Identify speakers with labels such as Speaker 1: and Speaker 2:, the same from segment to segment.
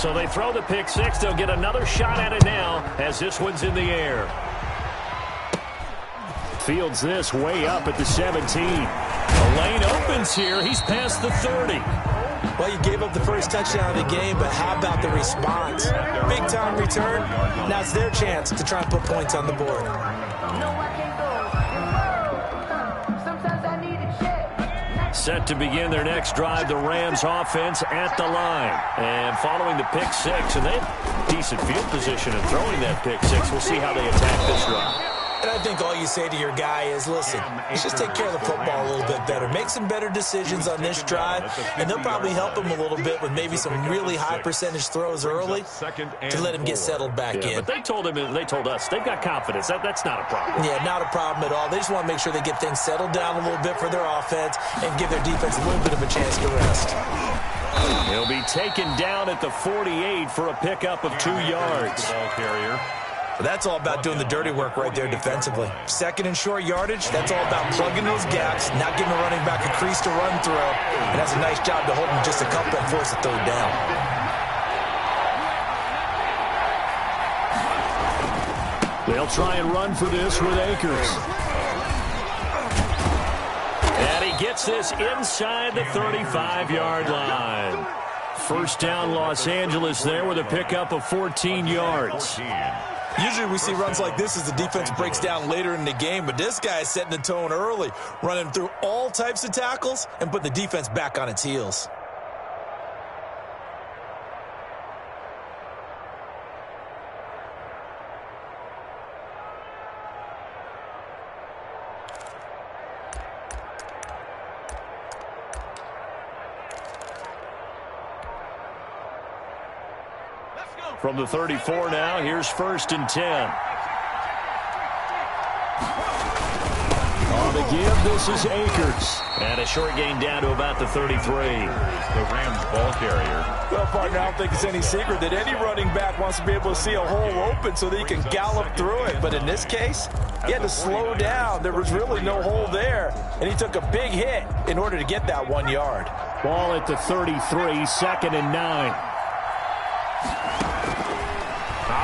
Speaker 1: So they throw the pick six. They'll get another shot at it now as this one's in the air. Fields this way up at the 17. The lane opens here. He's past the 30.
Speaker 2: Well, you gave up the first touchdown of the game, but how about the response? Big-time return. Now it's their chance to try and put points on the board.
Speaker 1: Set to begin their next drive, the Rams offense at the line. And following the pick six, and they have decent field position in throwing that pick six. We'll see how they attack this drive.
Speaker 2: And I think all you say to your guy is, listen, let's just take care of the football a little bit better. Make some better decisions on this drive, and they'll probably help him a little bit with maybe some really high percentage throws early to let him get settled back in.
Speaker 1: But they told us, they've got confidence. That's not a problem.
Speaker 2: Yeah, not a problem at all. They just want to make sure they get things settled down a little bit for their offense and give their defense a little bit of a chance to rest.
Speaker 1: He'll be taken down at the 48 for a pickup of 2 yards.
Speaker 3: Ball carrier.
Speaker 2: That's all about doing the dirty work right there defensively. Second and short yardage, that's all about plugging those gaps, not giving a running back a crease to run through. And that's a nice job to hold him just a couple and force a third down.
Speaker 1: They'll try and run for this with Akers. And he gets this inside the 35-yard line. First down, Los Angeles there with a pickup of 14 yards.
Speaker 2: Usually we see runs like this as the defense breaks down later in the game, but this guy is setting the tone early, running through all types of tackles and putting the defense back on its heels.
Speaker 1: From the 34 now, here's 1st and 10. On the give, this is Akers. And a short gain down to about the 33.
Speaker 3: The Rams ball carrier.
Speaker 2: Well, partner, I don't think it's any secret that any running back wants to be able to see a hole open so that he can gallop through it. But in this case, he had to slow down. There was really no hole there. And he took a big hit in order to get that 1 yard.
Speaker 1: Ball at the 33, 2nd and 9.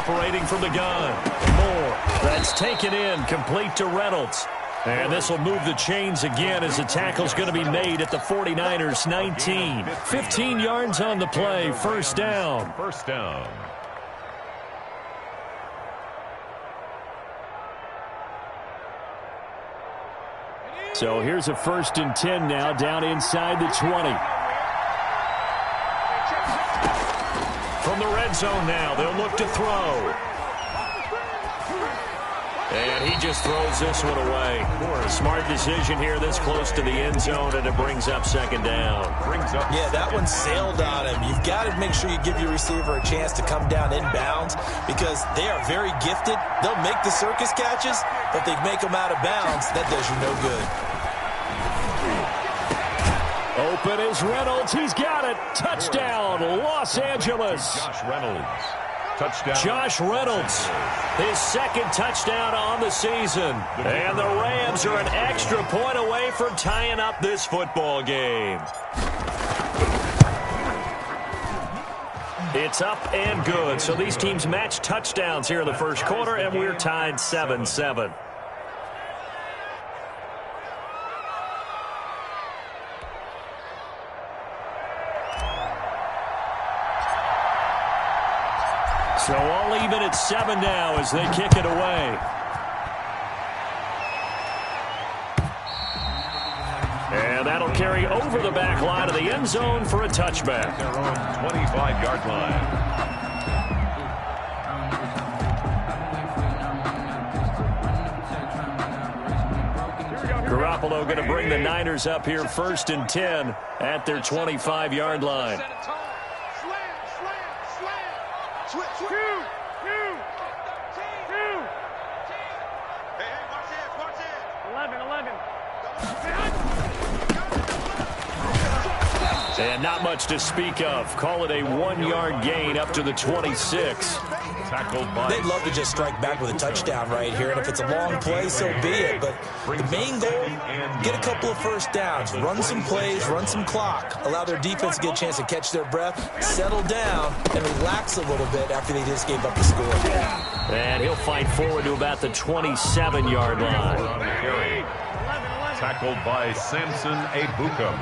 Speaker 1: Operating from the gun. Moore. That's taken in, complete to Reynolds. And this will move the chains again as the tackle's going to be made at the 49ers 19. 15 yards on the play, 1st down.
Speaker 3: First down.
Speaker 1: So here's a 1st and 10 now, down inside the 20. From the red zone now, they'll look to throw. And he just throws this one away. Smart decision here this close to the end zone, and it brings up 2nd down.
Speaker 2: Yeah, that one sailed on him. You've got to make sure you give your receiver a chance to come down inbounds because they are very gifted. They'll make the circus catches, but if they make them out of bounds, that does you no good.
Speaker 1: Open is Reynolds. He's got it. Touchdown, Los Angeles.
Speaker 3: Josh Reynolds. Touchdown.
Speaker 1: Josh Reynolds, his 2nd touchdown on the season. And the Rams are an extra point away from tying up this football game. It's up and good. So these teams match touchdowns here in the first quarter, and we're tied 7-7. So all even at 7 now as they kick it away. And that'll carry over the back line of the end zone for a touchback.
Speaker 3: Their own 25-yard line.
Speaker 1: Garoppolo going to bring the Niners up here 1st and 10 at their 25-yard line. And not much to speak of. Call it a 1-yard gain up to the 26.
Speaker 3: Tackled by
Speaker 2: They'd love to just strike back with a touchdown right here, and if it's a long play, so be it. But the main goal, get a couple of first downs, run some plays, run some clock, allow their defense to get a chance to catch their breath, settle down, and relax a little bit after they just gave up the score.
Speaker 1: And he'll fight forward to about the 27-yard line.
Speaker 3: Tackled by Samson Abukum.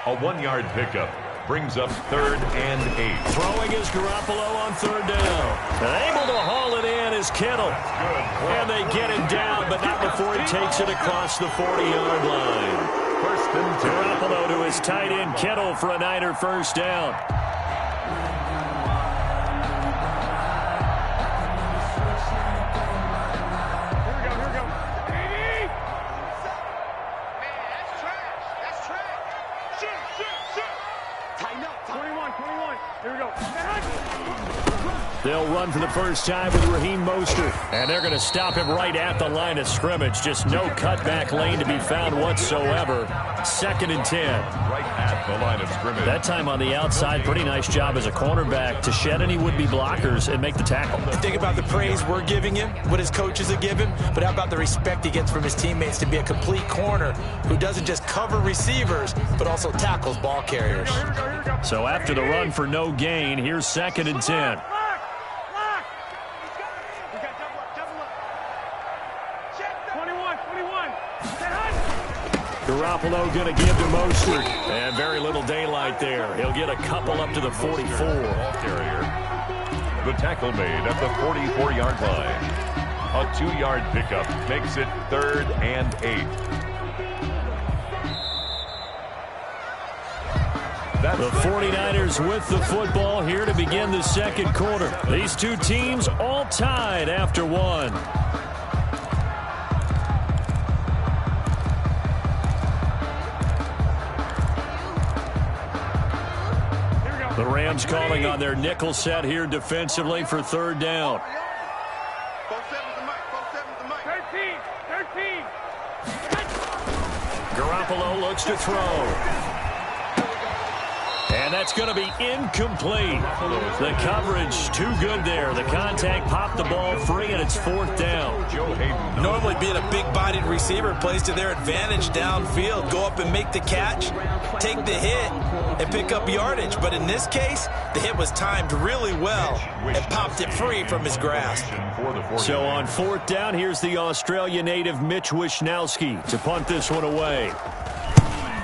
Speaker 3: A 1-yard pickup brings up 3rd and 8.
Speaker 1: Throwing is Garoppolo on 3rd down. Able to haul it in is Kittle. And they get it down, but not before he takes it across the 40-yard line.
Speaker 3: 1st and 10.
Speaker 1: Garoppolo to his tight end Kittle for a Niner first down. They'll run for the first time with Raheem Mostert. And they're going to stop him right at the line of scrimmage. Just no cutback lane to be found whatsoever. 2nd and 10.
Speaker 3: Right at the line of scrimmage.
Speaker 1: That time on the outside, pretty nice job as a cornerback to shed any would-be blockers and make the tackle.
Speaker 2: Think about the praise we're giving him, what his coaches are giving, but how about the respect he gets from his teammates to be a complete corner who doesn't just cover receivers, but also tackles ball carriers.
Speaker 1: So after the run for no gain, here's 2nd and 10. Garoppolo going to give to Mostert. And very little daylight there. He'll get a couple up to the 44.
Speaker 3: Ball carrier. The tackle made at the 44-yard line. A 2-yard pickup makes it 3rd and 8.
Speaker 1: The 49ers with the football here to begin the second quarter. These two teams all tied after one. The Rams calling on their nickel set here defensively for 3rd down.
Speaker 4: 13.
Speaker 1: Garoppolo looks to throw. And that's going to be incomplete. The coverage too good there. The contact popped the ball free, and it's 4th down.
Speaker 3: Joe Hayden.
Speaker 2: Normally being a big-bodied receiver plays to their advantage downfield. Go up and make the catch, take the hit, and pick up yardage. But in this case, the hit was timed really well and popped it free from his grasp.
Speaker 1: So on 4th down, here's the Australia native Mitch Wishnowski to punt this one away.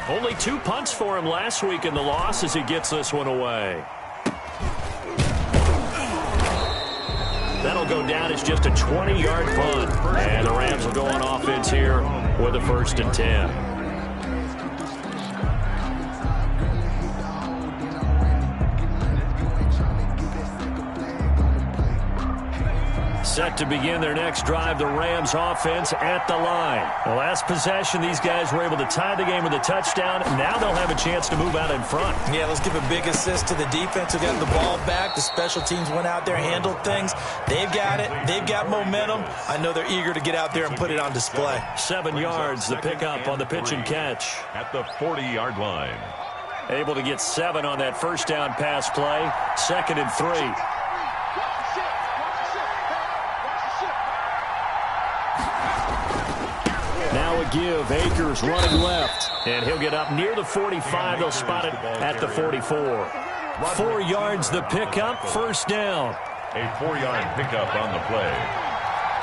Speaker 1: Only 2 punts for him last week in the loss as he gets this one away. That'll go down as just a 20-yard punt. And the Rams will go on offense here with a 1st and 10. Set to begin their next drive, the Rams offense at the line. The last possession, these guys were able to tie the game with a touchdown. Now they'll have a chance to move out in front.
Speaker 2: Yeah, let's give a big assist to the defense who got the ball back. The special teams went out there, handled things. They've got it. They've got momentum. I know they're eager to get out there and put it on display.
Speaker 1: 7 yards, the pickup on the pitch and catch.
Speaker 3: At the 40-yard line.
Speaker 1: Able to get 7 on that first down pass play. 2nd and 3. Now a give. Akers running left. And he'll get up near the 45. They'll spot it at the 44. 4 yards the pickup. 1st down.
Speaker 3: A 4-yard pickup on the play.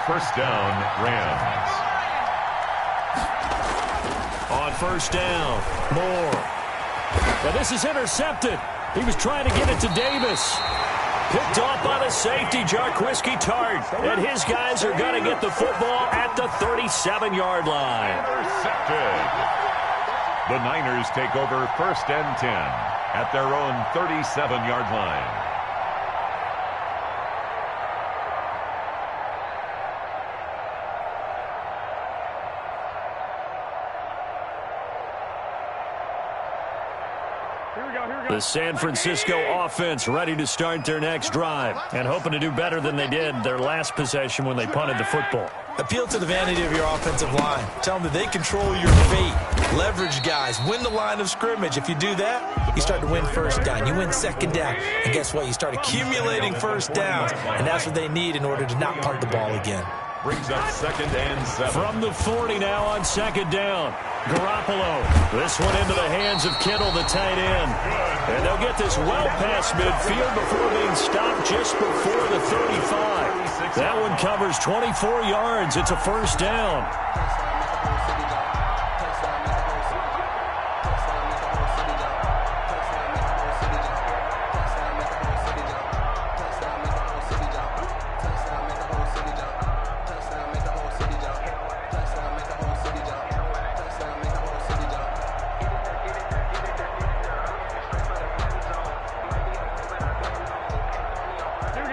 Speaker 3: 1st down, Rams.
Speaker 1: On 1st down, Moore. But this is intercepted. He was trying to get it to Davis. Picked off by the safety, Jarquiski Tart. And his guys are going to get the football at the 37-yard line.
Speaker 3: Intercepted. The Niners take over 1st and 10 at their own 37-yard line.
Speaker 1: The San Francisco offense ready to start their next drive and hoping to do better than they did their last possession when they punted the football.
Speaker 2: Appeal to the vanity of your offensive line. Tell them that they control your fate. Leverage guys, win the line of scrimmage. If you do that, you start to win first down. You win second down. And guess what? You start accumulating first downs. And that's what they need in order to not punt the ball again.
Speaker 3: Brings up 2nd and 7.
Speaker 1: From the 40 now on 2nd down. Garoppolo. This one into the hands of Kittle, the tight end. And they'll get this well past midfield before being stopped just before the 35. That one covers 24 yards. It's a first down.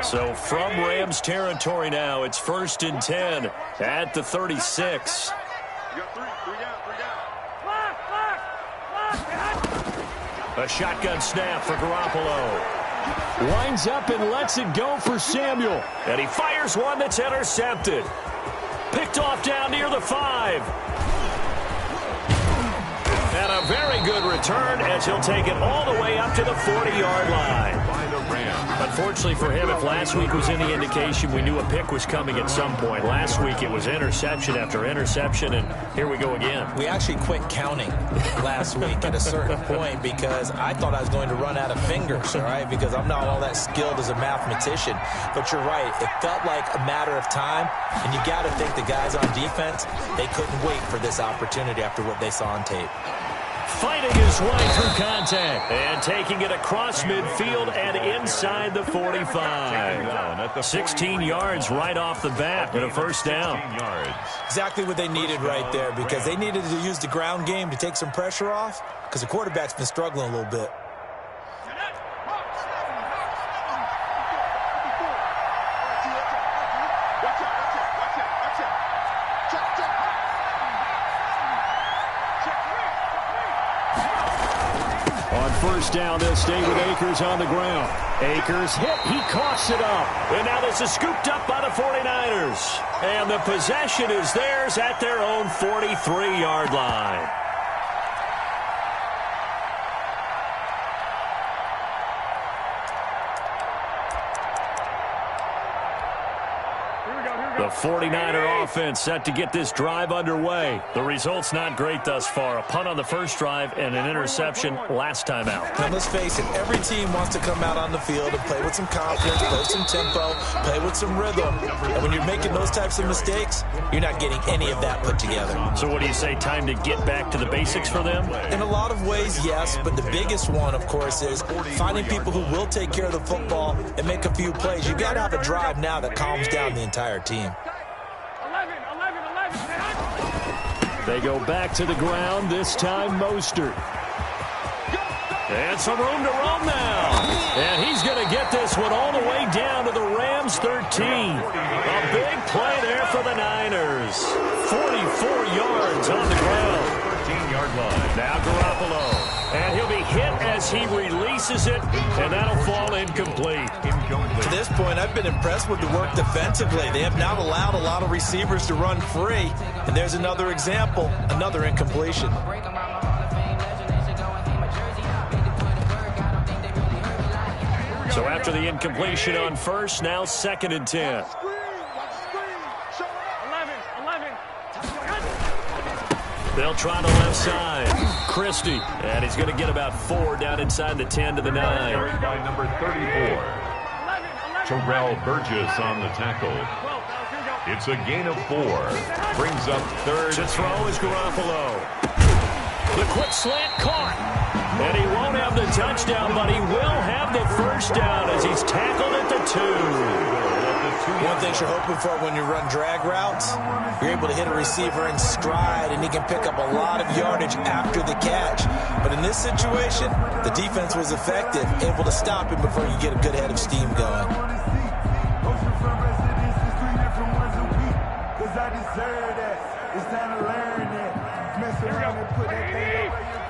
Speaker 1: So from Rams territory now, it's 1st and 10 at the 36. A shotgun snap for Garoppolo. Winds up and lets it go for Samuel. And he fires one that's intercepted. Picked off down near the 5. And a very good return as he'll take it all the way up to the 40-yard line. Unfortunately for him, if last week was any indication, we knew a pick was coming at some point. Last week it was interception after interception, and here we go again.
Speaker 2: We actually quit counting last week at a certain point because I thought I was going to run out of fingers, all right, because I'm not all that skilled as a mathematician. But you're right. It felt like a matter of time, and you got to think the guys on defense, they couldn't wait for this opportunity after what they saw on tape.
Speaker 1: Fighting his way through contact and taking it across midfield and inside the 45. 16 yards right off the bat and a first down.
Speaker 2: Exactly what they needed right there because they needed to use the ground game to take some pressure off because the quarterback's been struggling a little bit.
Speaker 1: First down, they'll stay with Akers on the ground. Akers hit, he coughs it up. And now this is scooped up by the 49ers. And the possession is theirs at their own 43-yard line. The 49er offense set to get this drive underway. The result's not great thus far. A punt on the first drive and an interception last time out.
Speaker 2: Now, let's face it, every team wants to come out on the field and play with some confidence, play with some tempo, play with some rhythm. And when you're making those types of mistakes, you're not getting any of that put together.
Speaker 1: So what do you say, time to get back to the basics for them?
Speaker 2: In a lot of ways, yes, but the biggest one, of course, is finding people who will take care of the football and make a few plays. You've got to have a drive now that calms down the entire team.
Speaker 1: They go back to the ground, this time Mostert. And some room to roam now. And he's going to get this one all the way down to the Rams 13. A big play there for the Niners. 44 yards on the ground.
Speaker 3: 13-yard line.
Speaker 1: Now Garoppolo. And he'll be hit as he releases it, and that'll fall incomplete.
Speaker 2: To this point, I've been impressed with the work defensively. They have not allowed a lot of receivers to run free. And there's another example, another incompletion.
Speaker 1: So after the incompletion on first, now 2nd and 10. They'll try the left side. Christie. And he's going to get about 4 down inside the 10 to the 9.
Speaker 3: Carried by number 34. Terrell Burgess on the tackle. It's a gain of 4. Brings up 3rd.
Speaker 1: To throw is Garoppolo. The quick slant caught. And he won't have the touchdown, but he will have the first down as he's tackled at the 2.
Speaker 2: One thing you're hoping for when you run drag routes, you're able to hit a receiver in stride, and he can pick up a lot of yardage after the catch. But in this situation, the defense was effective, able to stop him before you get a good head of steam going.
Speaker 4: It's time to learn that. Mess around and put that thing over your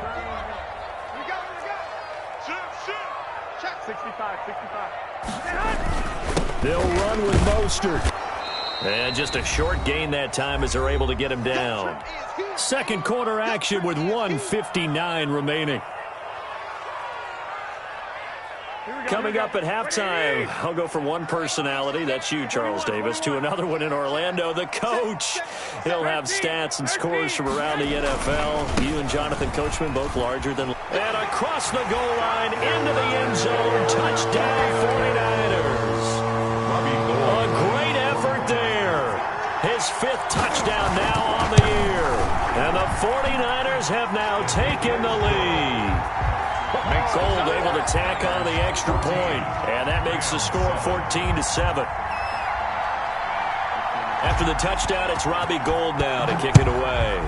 Speaker 5: Check 65.
Speaker 1: They'll run with Mostert. And just a short gain that time as they're able to get him down. Second quarter action with 1:59 remaining. Coming up at halftime, I'll go from one personality, that's you, Charles Davis, to another one in Orlando, the coach. He'll have stats and scores from around the NFL. You and Jonathan Coachman, both larger than... And across the goal line, into the end zone, touchdown 49ers. A great effort there. His fifth touchdown now on the year. And the 49ers have now taken the lead. Gold able to tack on the extra point, and that makes the score 14-7. After the touchdown, it's Robbie Gould now to kick it away.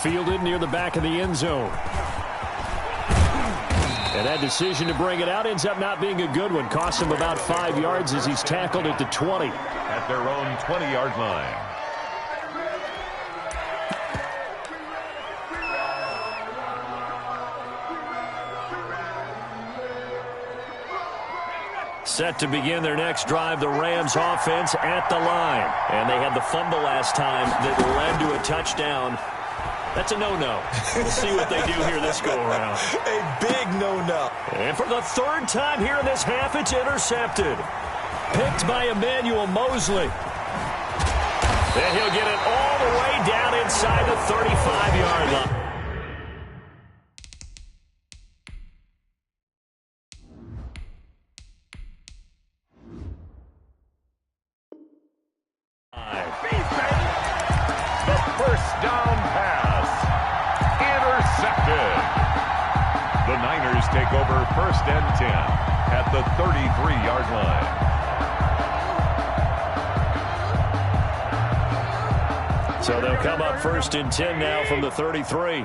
Speaker 1: Fielded near the back of the end zone. And that decision to bring it out ends up not being a good one. Costs him about 5 yards as he's tackled at the 20.
Speaker 3: At their own 20-yard line.
Speaker 1: Set to begin their next drive, the Rams offense at the line. And they had the fumble last time that led to a touchdown. That's a no-no. We'll see what they do here this go-around.
Speaker 2: A big no-no.
Speaker 1: And for the third time here in this half, it's intercepted. Picked by Emmanuel Mosley. And he'll get it all the way down inside the 35-yard line.
Speaker 3: First down pass. Intercepted. The Niners take over first and 10 at the 33-yard line.
Speaker 1: So they'll come up first and 10 now from the 33.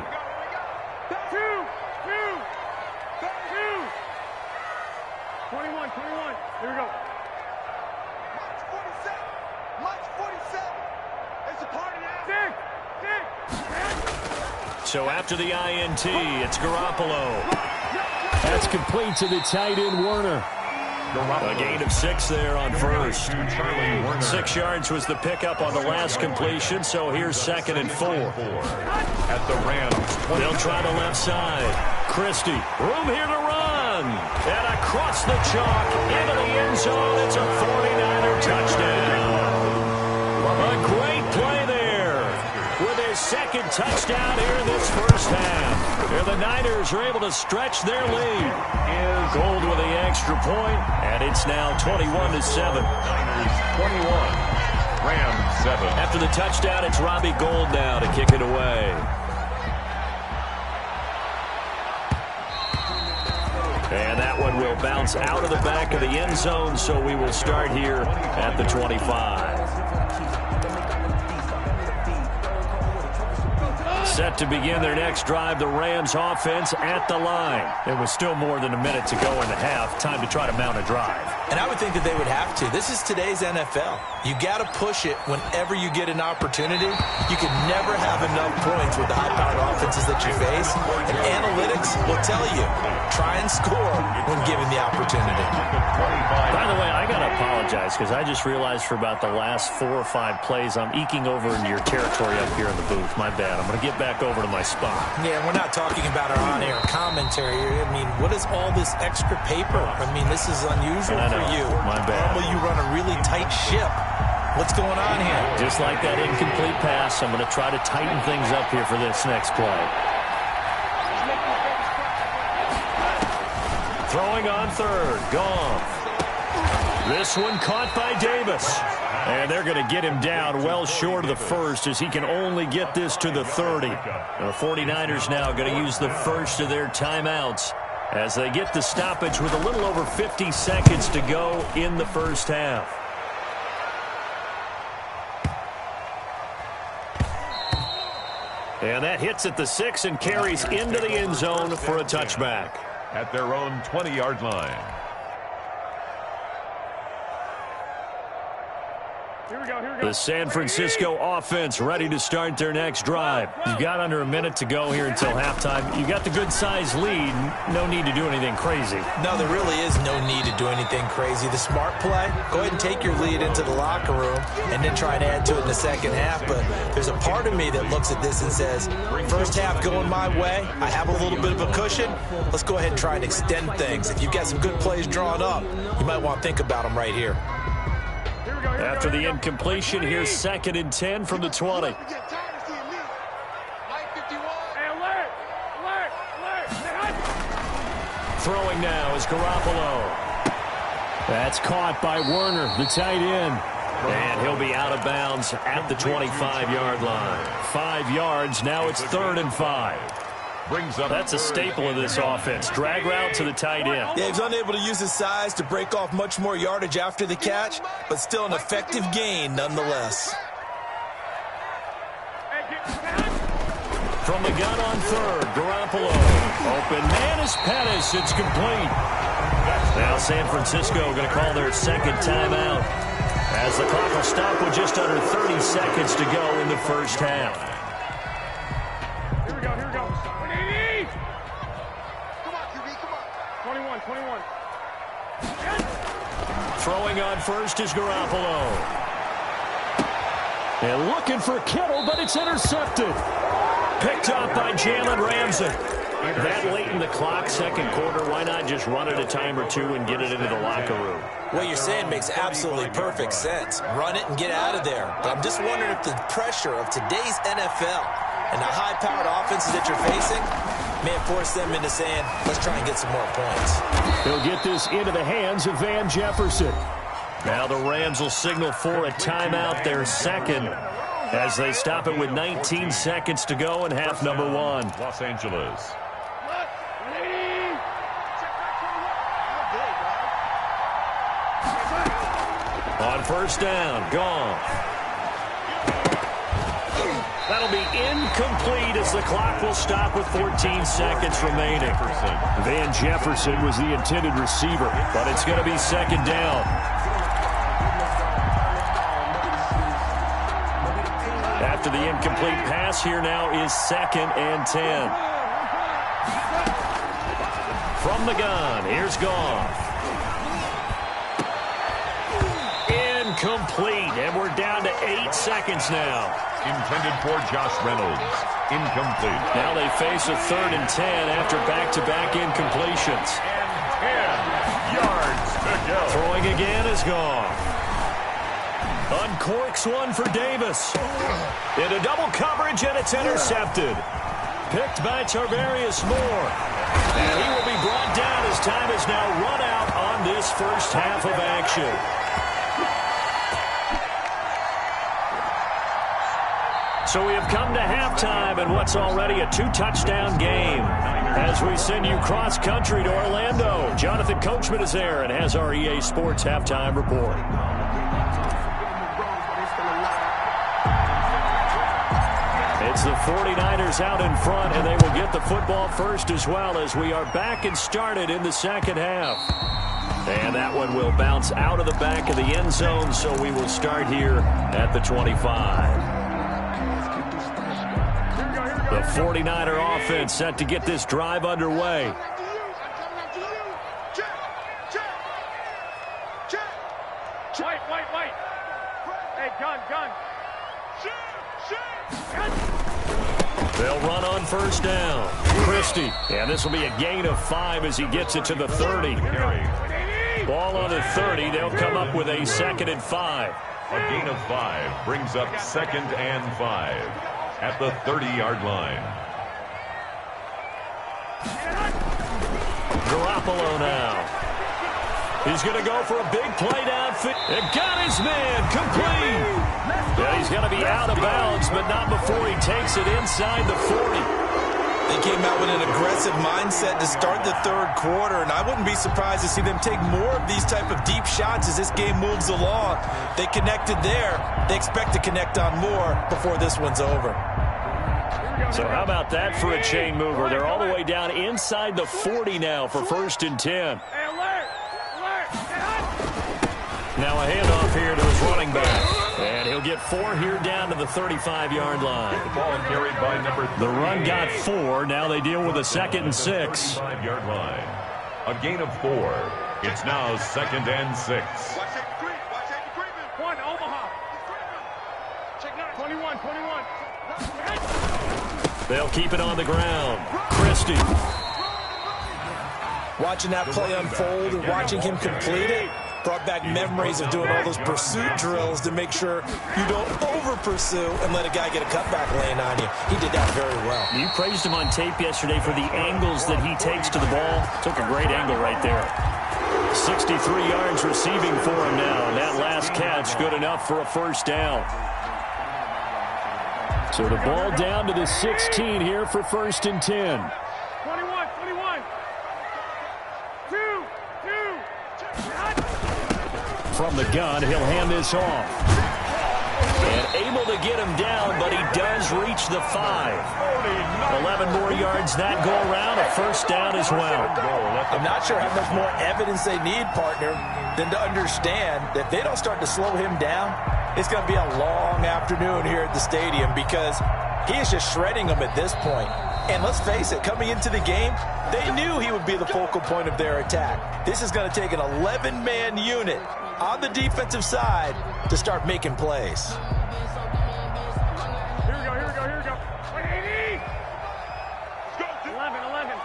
Speaker 1: So after the INT, it's Garoppolo. That's complete to the tight end, Werner. A gain of 6 there on first. 6 yards was the pickup on the last completion, so here's 2nd and 4.
Speaker 3: At the Rams.
Speaker 1: They'll try the left side. Christie, room here to run. And across the chalk, into the end zone, it's a 49er touchdown. A great play there with his second touchdown here in this first half. Here the Niners are able to stretch their lead. Gold with the extra point, and it's now 21-7.
Speaker 3: Niners 21, Rams 7.
Speaker 1: After the touchdown, it's Robbie Gould now to kick it away. And that one will bounce out of the back of the end zone, so we will start here at the 25. Set to begin their next drive, the Rams offense at the line. It was still more than a minute to go in the half. Time to try to mount a drive.
Speaker 2: And I would think that they would have to. This is today's NFL. You got to push it whenever you get an opportunity. You can never have enough points with the high-powered offenses that you face. And analytics will tell you, try and score when given the opportunity.
Speaker 1: By the way, I got to apologize because I just realized for about the last 4 or 5 plays, I'm eking over into your territory up here in the booth. My bad. I'm going to get back over to my spot.
Speaker 2: Yeah, we're not talking about our on-air commentary. I mean, what is all this extra paper? I mean, this is unusual for you.
Speaker 1: My bad.
Speaker 2: Normally you run a really tight ship. What's going on here?
Speaker 1: Just like that incomplete pass, I'm going to try to tighten things up here for this next play. Throwing on third. Gone. This one caught by Davis. And they're going to get him down well short of the first as he can only get this to the 30. The 49ers now going to use the first of their timeouts as they get the stoppage with a little over 50 seconds to go in the first half. And that hits at the 6 and carries into the end zone for a touchback.
Speaker 3: At their own 20-yard line.
Speaker 1: The San Francisco offense ready to start their next drive. You've got under a minute to go here until halftime. You got the good-sized lead. No need to do anything crazy.
Speaker 2: No, there really is no need to do anything crazy. The smart play, go ahead and take your lead into the locker room and then try and add to it in the second half. But there's a part of me that looks at this and says, first half going my way, I have a little bit of a cushion. Let's go ahead and try and extend things. If you've got some good plays drawn up, you might want to think about them right here.
Speaker 1: After the incompletion, here's 2nd and 10 from the 20. Throwing now is Garoppolo. That's caught by Werner, the tight end. And he'll be out of bounds at the 25-yard line. 5 yards, now it's 3rd and 5. That's a staple of this offense. Drag route to the tight end.
Speaker 2: Yeah, he's unable to use his size to break off much more yardage after the catch, but still an effective gain nonetheless.
Speaker 1: From the gun on 3rd, Garoppolo. Open man is Pettis. It's complete. Now San Francisco going to call their 2nd timeout as the clock will stop with just under 30 seconds to go in the first half.
Speaker 5: Here we go. 21.
Speaker 1: Throwing on first is Garoppolo. And looking for Kittle, but it's intercepted. Picked up by Jalen Ramsey. That late in the clock, 2nd quarter, why not just run it a time or two and get it into the locker room?
Speaker 2: What you're saying makes absolutely perfect sense. Run it and get out of there. But I'm just wondering if the pressure of today's NFL and the high-powered offenses that you're facing may have forced them into saying, let's try and get some more points.
Speaker 1: They'll get this into the hands of Van Jefferson. Now the Rams will signal for a timeout, their 2nd, as they stop it with 19 seconds to go in half number 1.
Speaker 3: Los Angeles.
Speaker 1: On 1st down, gone. That'll be incomplete as the clock will stop with 14 seconds remaining. Van Jefferson was the intended receiver, but it's going to be 2nd down. After the incomplete pass, here now is 2nd and 10. From the gun, here's Goff. Incomplete, and we're down to 8 seconds now.
Speaker 3: Intended for Josh Reynolds. Incomplete.
Speaker 1: Now they face a 3rd and 10 after back-to-back incompletions.
Speaker 3: And 10 yards to go.
Speaker 1: Throwing again is Goff. Uncorks one for Davis. Into double coverage, and it's intercepted. Picked by Tarvarius Moore. And he will be brought down as time is now run out on this first half of action. So we have come to halftime in what's already a 2-touchdown game. As we send you cross-country to Orlando, Jonathan Coachman is there and has our EA Sports halftime report. It's the 49ers out in front, and they will get the football first as well as we are back and started in the 2nd half. And that one will bounce out of the back of the end zone, so we will start here at the 25. The 49er offense set to get this drive underway.
Speaker 5: White. Hey, gun.
Speaker 1: They'll run on 1st down. Christie. And this will be a gain of 5 as he gets it to the 30. Ball on the 30. They'll come up with a 2nd and 5.
Speaker 3: A gain of 5 brings up 2nd and 5. At the 30-yard line.
Speaker 1: Garoppolo now. He's going to go for a big play downfield. And got his man complete. Yeah, he's going to be out of bounds, but not before he takes it inside the 40.
Speaker 2: They came out with an aggressive mindset to start the 3rd quarter, and I wouldn't be surprised to see them take more of these type of deep shots as this game moves along. They connected there. They expect to connect on more before this one's over.
Speaker 1: So how about that for a chain mover? They're all the way down inside the 40 now for 1st and 10.
Speaker 5: Hey, alert!
Speaker 1: Now a handoff here to his running back. He'll get 4 here down to the 35-yard line.
Speaker 3: The ball carried by number 3.
Speaker 1: The run got 4. Now they deal with a 2nd and 6.
Speaker 3: 5-yard line. A gain of 4. It's now 2nd and 6.
Speaker 5: Watch that treatment. 1, Omaha. Check 21.
Speaker 1: They'll keep it on the ground. Christie.
Speaker 2: Watching that play unfold and watching him complete it brought back memories of doing all those pursuit drills to make sure you don't over-pursue and let a guy get a cutback lane on you. He did that very well.
Speaker 1: You praised him on tape yesterday for the angles that he takes to the ball. Took a great angle right there. 63 yards receiving for him now. And that last catch good enough for a first down. So the ball down to the 16 here for 1st and 10.
Speaker 5: 21. 2.
Speaker 1: From the gun, he'll hand this off. And able to get him down, but he does reach the 5. 11 more yards that go around, a first down as well.
Speaker 2: I'm not sure how much more evidence they need, partner, than to understand that if they don't start to slow him down, it's going to be a long afternoon here at the stadium because he is just shredding them at this point. And let's face it, coming into the game, they knew he would be the focal point of their attack. This is going to take an 11-man unit on the defensive side to start making plays.
Speaker 5: Here we go. 80. 11.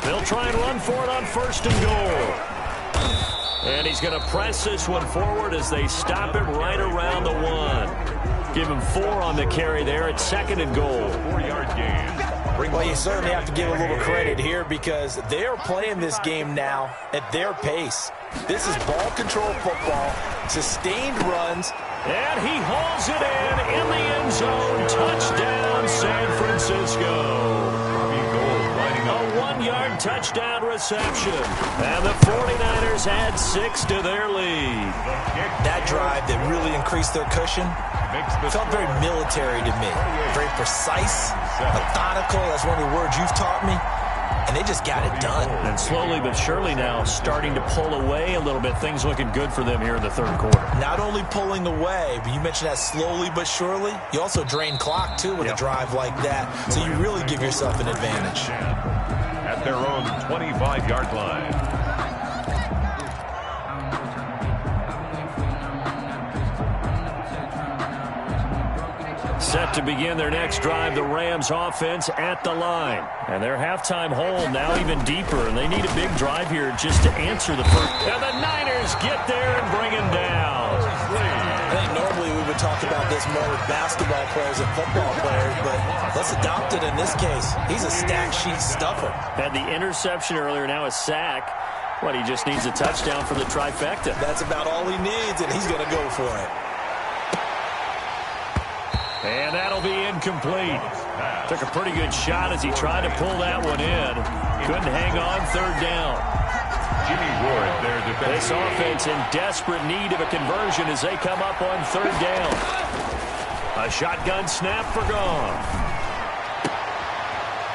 Speaker 1: They'll try and run for it on 1st and goal. And he's going to press this one forward as they stop it right around the 1. Give him 4 on the carry there at 2nd and goal.
Speaker 3: 4-yard gain.
Speaker 2: Well, you certainly have to give a little credit here because they are playing this game now at their pace. This is ball control football, sustained runs.
Speaker 1: And he hauls it in the end zone. Touchdown, San Francisco. A 1-yard touchdown reception. And the 49ers add 6 to their lead.
Speaker 2: That drive that really increased their cushion felt very military to me. Very precise, methodical. That's one of the words you've taught me. And they just got it done.
Speaker 1: And slowly but surely now starting to pull away a little bit. Things looking good for them here in the 3rd quarter.
Speaker 2: Not only pulling away, but you mentioned that slowly but surely. You also drain clock, too, with a drive like that. So you really give yourself an advantage.
Speaker 3: At their own 25-yard line.
Speaker 1: Set to begin their next drive, the Rams offense at the line. And their halftime hole now even deeper, and they need a big drive here just to answer the first. And the Niners get there and bring him down.
Speaker 2: I think normally we would talk about this more with basketball players and football players, but let's adopt it in this case. He's a stat sheet stuffer.
Speaker 1: Had the interception earlier, now a sack. What, he just needs a touchdown for the trifecta.
Speaker 2: That's about all he needs, and he's going to go for it.
Speaker 1: And that'll be incomplete. Took a pretty good shot as he tried to pull that one in. Couldn't hang on 3rd down.
Speaker 3: Jimmy Ward there defending.
Speaker 1: This offense in desperate need of a conversion as they come up on 3rd down. A shotgun snap for Goff.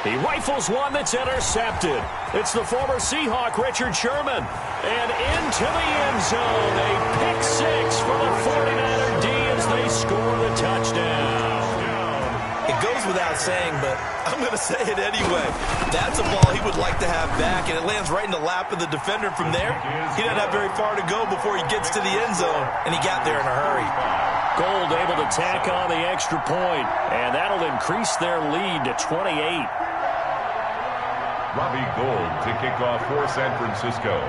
Speaker 1: He rifles one that's intercepted. It's the former Seahawk, Richard Sherman. And into the end zone. A pick 6 for the 49er D as they score the touchdown.
Speaker 2: It goes without saying, but I'm going to say it anyway. That's a ball he would like to have back, and it lands right in the lap of the defender from there. He doesn't have very far to go before he gets to the end zone, and he got there in a hurry.
Speaker 1: Gold able to tack on the extra point, and that'll increase their lead to 28.
Speaker 3: Robbie Gould to kick off for San Francisco.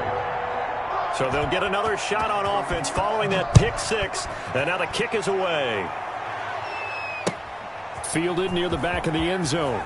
Speaker 1: So they'll get another shot on offense following that pick 6, and now the kick is away. Fielded near the back of the end zone.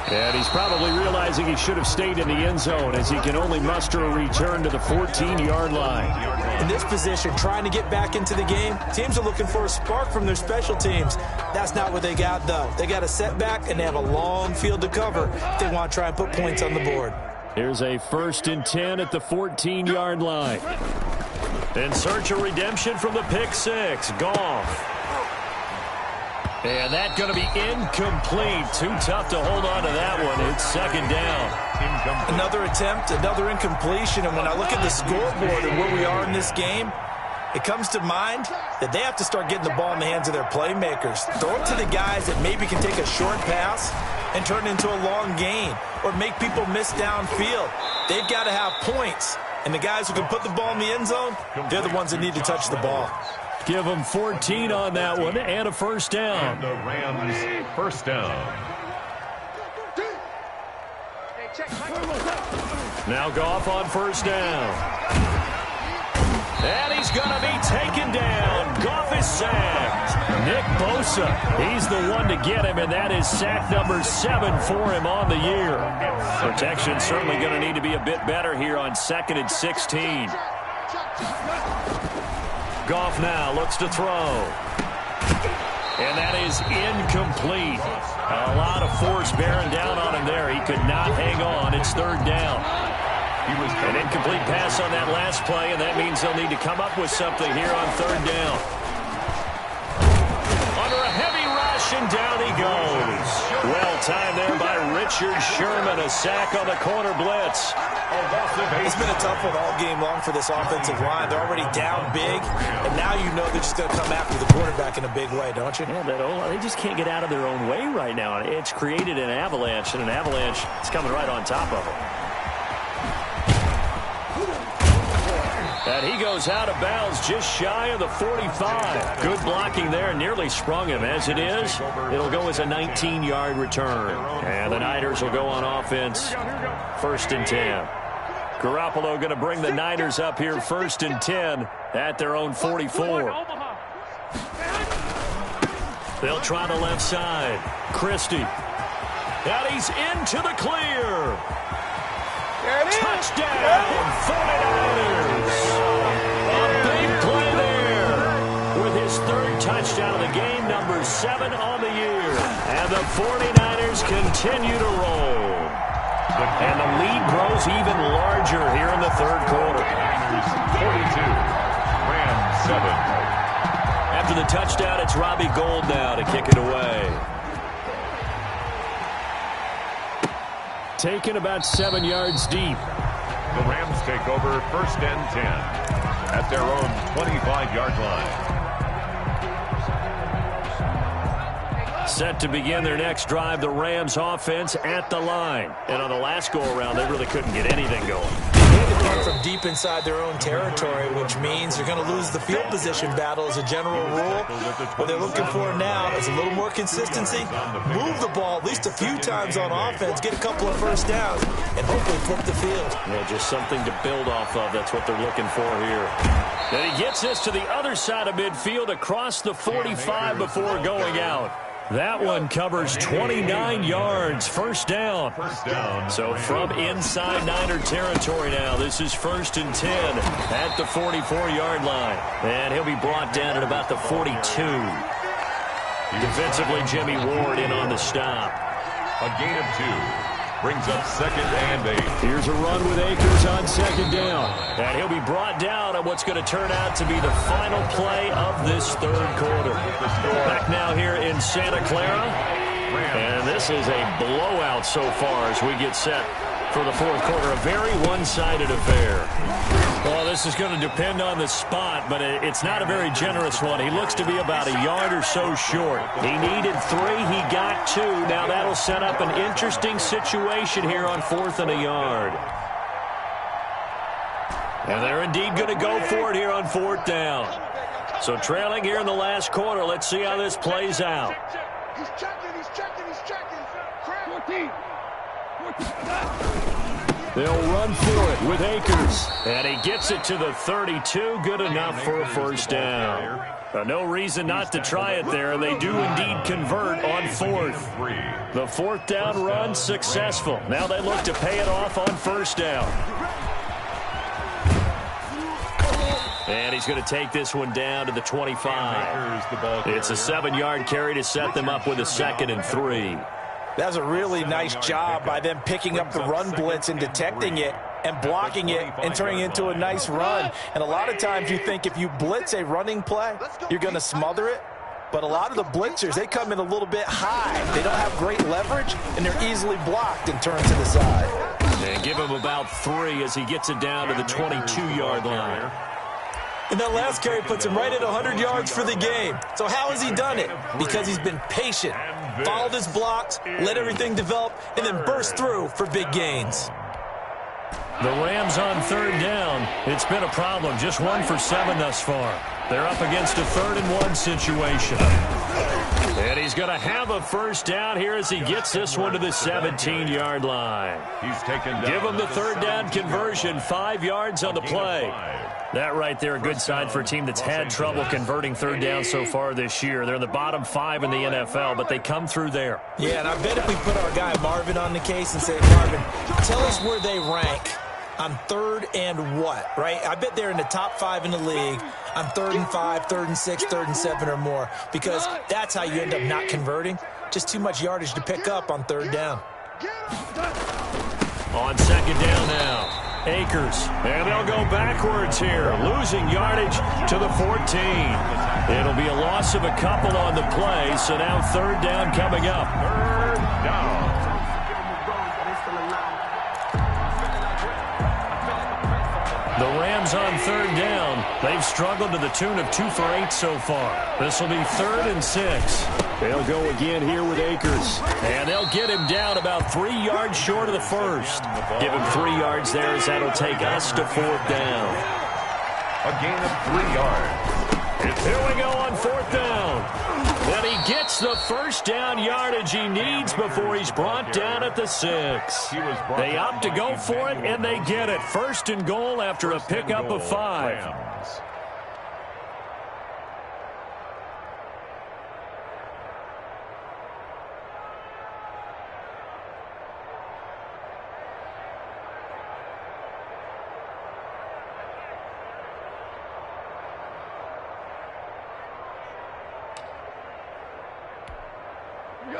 Speaker 1: And he's probably realizing he should have stayed in the end zone as he can only muster a return to the 14-yard line.
Speaker 2: In this position, trying to get back into the game, teams are looking for a spark from their special teams. That's not what they got, though. They got a setback, and they have a long field to cover if they want to try and put points on the board.
Speaker 1: Here's a 1st and 10 at the 14-yard line. In search of redemption from the pick 6, Goff. And that's going to be incomplete. Too tough to hold on to that one. It's second down.
Speaker 2: Another attempt, another incompletion. And when I look at the scoreboard and where we are in this game, it comes to mind that they have to start getting the ball in the hands of their playmakers. Throw it to the guys that maybe can take a short pass and turn it into a long gain or make people miss downfield. They've got to have points. And the guys who can put the ball in the end zone, they're the ones that need to touch the ball.
Speaker 1: Give them 14 on that one and a first down.
Speaker 3: And the Rams first down.
Speaker 1: Now Goff on first down. And he's going to be taken down. Goff is sacked. Nick Bosa, he's the one to get him, and that is sack number 7 for him on the year. Protection certainly going to need to be a bit better here on 2nd and 16. Goff now looks to throw. And that is incomplete. A lot of force bearing down on him there. He could not hang on. It's third down. An incomplete pass on that last play, and that means they'll need to come up with something here on third down. Under a heavy rush, and down he goes. Well timed there by Richard Sherman. A sack on the corner blitz.
Speaker 2: It's been a tough one all game long for this offensive line. They're already down big, and now you know they're just going to come after the quarterback in a big way, don't you?
Speaker 1: Yeah, they just can't get out of their own way right now. It's created an avalanche, and an avalanche is coming right on top of them. And he goes out of bounds just shy of the 45. Good blocking there. Nearly sprung him. As it is, it'll go as a 19-yard return. And the Niners will go on offense. 1st and 10. Garoppolo going to bring the Niners up here 1st and 10 at their own 44. They'll try the left side. Christie. And he's into the clear. Touchdown, 49ers. A big play there with his 3rd touchdown of the game, number 7 on the year. And the 49ers continue to roll. And the lead grows even larger here in the 3rd quarter.
Speaker 3: 42, Rams 7.
Speaker 1: After the touchdown, it's Robbie Gould now to kick it away. Taken about 7 yards deep.
Speaker 3: The Rams take over 1st and 10 at their own 25-yard line.
Speaker 1: Set to begin their next drive, the Rams offense at the line. And on the last go-around, they really couldn't get anything going.
Speaker 2: They had to come from deep inside their own territory, which means they're going to lose the field position battle as a general rule. What they're looking for now is a little more consistency, move the ball at least a few times on offense, get a couple of first downs, and hopefully flip the field.
Speaker 1: Yeah, just something to build off of. That's what they're looking for here. And he gets this to the other side of midfield across the 45 before going out. That one covers 29 yards. First down. So from inside Niner territory now, this is 1st and 10 at the 44-yard line. And he'll be brought down at about the 42. Defensively, Jimmy Ward in on the stop.
Speaker 3: A gain of 2. Brings up 2nd and 8.
Speaker 1: Here's a run with Akers on 2nd down. And he'll be brought down on what's going to turn out to be the final play of this 3rd quarter. Back now here in Santa Clara. And this is a blowout so far as we get set for the 4th quarter. A very one-sided affair. Well, this is going to depend on the spot, but it's not a very generous one. He looks to be about a yard or so short. He needed 3. He got 2. Now that'll set up an interesting situation here on 4th and a yard. And they're indeed going to go for it here on 4th down. So trailing here in the last quarter. Let's see how this plays out.
Speaker 5: He's checking. 14.
Speaker 1: They'll run for it with Akers. And he gets it to the 32. Good enough for a first down. No reason not to try it there, and they do indeed convert on 4th. The 4th down run successful. Now they look to pay it off on 1st down. And he's going to take this one down to the 25. It's a 7-yard carry to set them up with a 2nd and 3.
Speaker 2: That was a really nice job by them picking up the run blitz and detecting it and blocking it and turning it into a nice run. And a lot of times you think if you blitz a running play, you're going to smother it. but a lot of the blitzers, they come in a little bit high. They don't have great leverage, and they're easily blocked and turned to the side.
Speaker 1: And give him about 3 as he gets it down to the 22-yard line.
Speaker 2: And that last carry puts him right at 100 yards for the game. So how has he done it? Because he's been patient, followed his blocks, let everything develop, and then burst through for big gains.
Speaker 1: The Rams on 3rd down. It's been a problem. Just 1 for 7 thus far. They're up against a 3rd and 1 situation. And he's going to have a first down here as he gets this one to the 17-yard line.
Speaker 3: He's taken down.
Speaker 1: Give him the 3rd down conversion, 5 yards on the play. That right there, a good sign for a team that's had trouble converting 3rd down so far this year. They're in the bottom 5 in the NFL, but they come through there.
Speaker 2: Yeah, and I bet if we put our guy Marvin on the case and say, Marvin, tell us where they rank on 3rd and what, right? I bet they're in the top 5 in the league on 3rd and 5, 3rd and 6, 3rd and 7 or more, because that's how you end up not converting. Just too much yardage to pick up on 3rd down.
Speaker 1: On 2nd down now. Akers, and they'll go backwards here, losing yardage to the 14. It'll be a loss of a couple on the play, so now 3rd down coming up.
Speaker 3: 3rd down.
Speaker 1: The Rams on 3rd down. They've struggled to the tune of 2 for 8 so far. This will be 3rd and 6. They'll go again here with Akers. And they'll get him down about 3 yards short of the first. Give him 3 yards there as that'll take us to 4th down.
Speaker 3: A gain of 3 yards.
Speaker 1: Here we go on 4th down. And he gets the first down yardage he needs before he's brought down at the 6. They opt to go for it, and they get it. 1st and goal after a pickup of 5.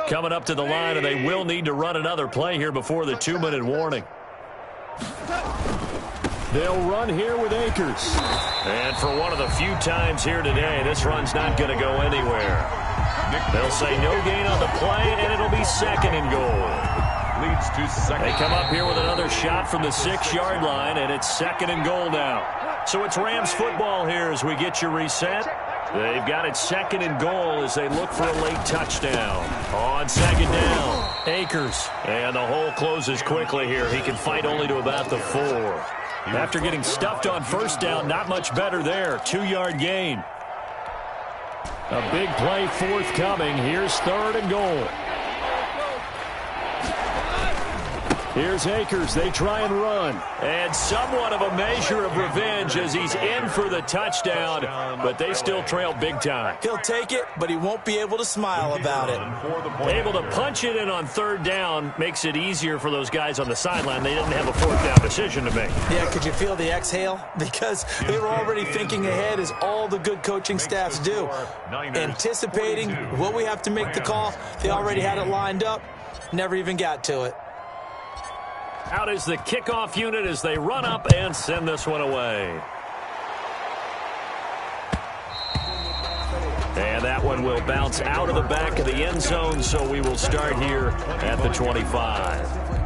Speaker 1: Coming up to the line, and they will need to run another play here before the 2-minute warning. They'll run here with Akers. And for one of the few times here today, this run's not going to go anywhere. They'll say no gain on the play, and it'll be 2nd and goal.
Speaker 3: Leads to 2nd.
Speaker 1: They come up here with another shot from the 6-yard line, and it's 2nd and goal now. So it's Rams football here as we get you reset. They've got it 2nd and goal as they look for a late touchdown. On 2nd down, Akers. And the hole closes quickly here. He can fight only to about the 4. After getting stuffed on 1st down, not much better there. 2-yard gain. A big play forthcoming. Here's 3rd and goal. Here's Akers. They try and run. And somewhat of a measure of revenge as he's in for the touchdown, but they still trail big time.
Speaker 2: He'll take it, but he won't be able to smile about it.
Speaker 1: Able to punch it in on 3rd down makes it easier for those guys on the sideline. They didn't have a 4th down decision to make.
Speaker 2: Yeah, could you feel the exhale? Because they were already thinking ahead, as all the good coaching staffs do. Anticipating what we have to make the call. They already had it lined up. Never even got to it.
Speaker 1: Out is the kickoff unit as they run up and send this one away. And that one will bounce out of the back of the end zone, so we will start here at the 25.